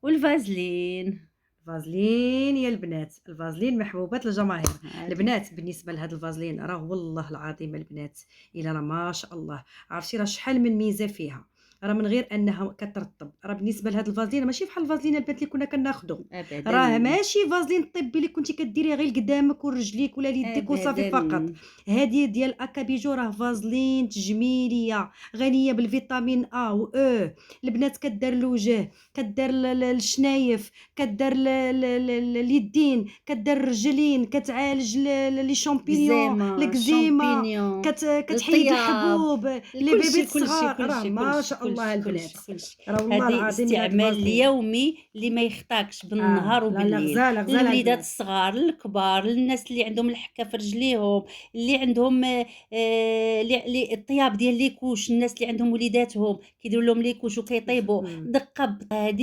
والفازلين. الفازلين يا البنات، الفازلين محبوبة الجماهير. هادي البنات بالنسبة لهاد الفازلين راه والله العظيم البنات إلا راه ما شاء الله، عرفتي راه شحال من ميزة فيها، راه من غير أنها كترطب، راه بالنسبة لهاد الفازلين ماشي بحال الفازلين البنات اللي كنا كناخدو، أبدًا، راه ماشي فازلين طبي اللي كنتِ كديريه غير لقدامك ولرجليك ولا ليديك وصافي أبدًا. فقط، هادي ديال أكابيجو راه فازلين تجميلية غنية بالفيتامين A و E، البنات كدار لوجه، كدار للشنايف، كدّار اليدين، كدّار الرجلين، كتعالج لي شامبينيون، الإكزيما، الإكزيما، الشامبينيون، كتحيد الطياب، الحبوب، لي بيبيات كلشي، كلشي، الصغار، راه كلشي، ما كلشي، شاء الله كلشي، البنات، كلشي، كلشي. راه والله هذه العظيم من هاد استعمال الفازلين. يومي اللي ما يخطاكش بالنهار لا، لا وبالليل، غزال، غزال للوليدات البنات. الصغار، للكبار، للناس اللي عندهم الحكة في رجليهم، اللي عندهم لي الطياب ديال لي كوش، الناس اللي عندهم وليداتهم كيديروا لهم لي كوش وكيطيبوا، إمم. دقة هذه